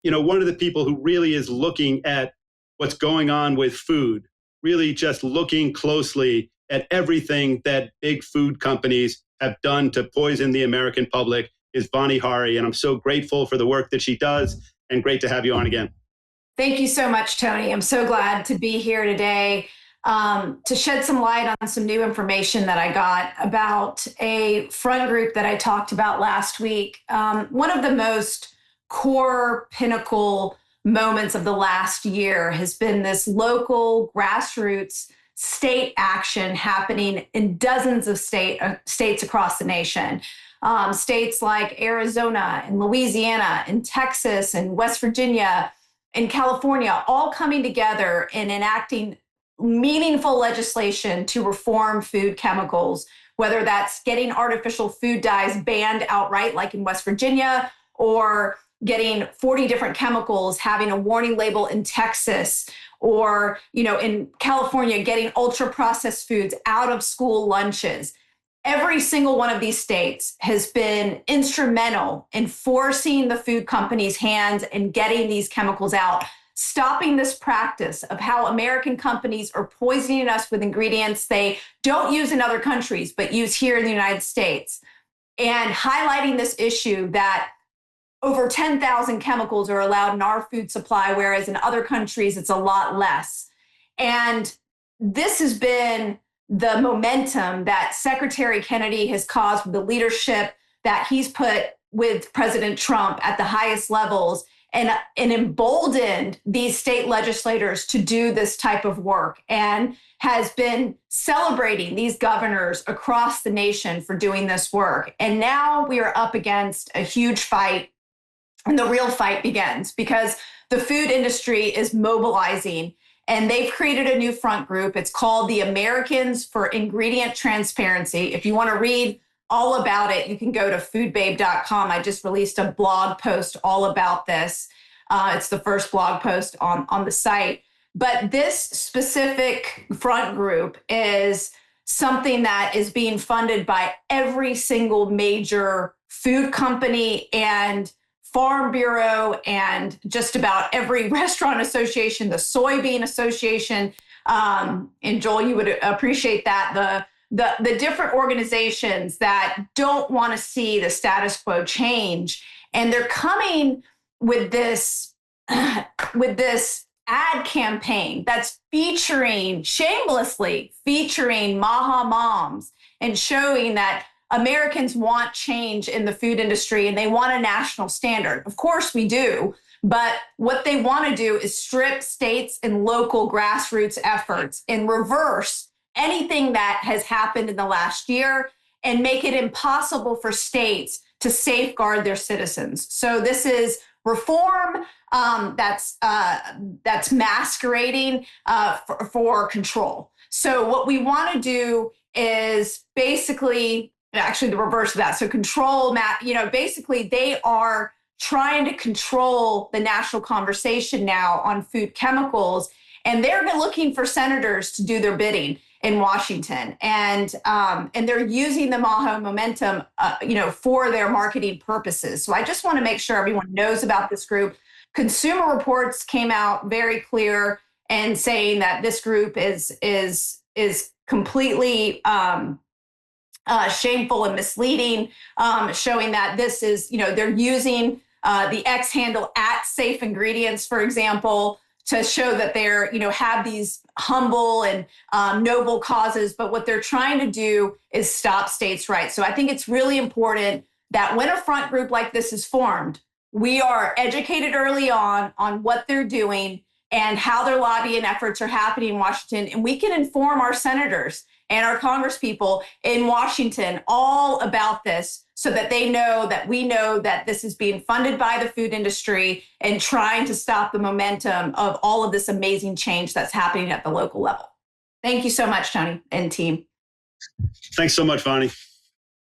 one of the people who really is looking at what's going on with food, really just looking closely at everything that big food companies have done to poison the American public, is Vani Hari. And I'm so grateful for the work that she does, and great to have you on again. Thank you so much, Tony. I'm so glad to be here today to shed some light on some new information that I got about a front group that I talked about last week. One of the most core pinnacle moments of the last year has been this local grassroots state action happening in dozens of states across the nation. States like Arizona and Louisiana and Texas and West Virginia and California, all coming together and enacting meaningful legislation to reform food chemicals, whether that's getting artificial food dyes banned outright, like in West Virginia, or getting 40 different chemicals having a warning label in Texas, or in California, getting ultra-processed foods out of school lunches. Every single one of these states has been instrumental in forcing the food companies' hands and getting these chemicals out, stopping this practice of how American companies are poisoning us with ingredients they don't use in other countries, but use here in the United States, and highlighting this issue that over 10,000 chemicals are allowed in our food supply, whereas in other countries, it's a lot less. And this has been the momentum that Secretary Kennedy has caused with the leadership that he's put with President Trump at the highest levels, and emboldened these state legislators to do this type of work, and has been celebrating these governors across the nation for doing this work. And now we are up against a huge fight, and the real fight begins because the food industry is mobilizing. And they've created a new front group. It's called the Americans for Ingredient Transparency. If you want to read all about it, you can go to foodbabe.com. I just released a blog post all about this. It's the first blog post on the site. But this specific front group is something that is being funded by every single major food company and Farm Bureau and just about every restaurant association, the Soybean Association. And Joel, you would appreciate that. The different organizations that don't want to see the status quo change. And they're coming with this ad campaign that's shamelessly featuring Maha moms and showing that Americans want change in the food industry and they want a national standard. Of course we do, but what they want to do is strip states and local grassroots efforts and reverse anything that has happened in the last year and make it impossible for states to safeguard their citizens. So this is reform that's masquerading for control. So what we want to do is basically actually the reverse of that. So control, basically they are trying to control the national conversation now on food chemicals, and they're looking for senators to do their bidding in Washington, and they're using the Maha momentum, for their marketing purposes. So I just want to make sure everyone knows about this group. Consumer Reports came out very clear and saying that this group is completely shameful and misleading, showing that this is, they're using the X handle at Safe Ingredients, for example, to show that they're, have these humble and noble causes. But what they're trying to do is stop states' rights. So I think it's really important that when a front group like this is formed, we are educated early on what they're doing and how their lobbying efforts are happening in Washington. And we can inform our senators and our congresspeople in Washington all about this so that they know that we know that this is being funded by the food industry and trying to stop the momentum of all of this amazing change that's happening at the local level. Thank you so much, Tony and team. Thanks so much, Vani.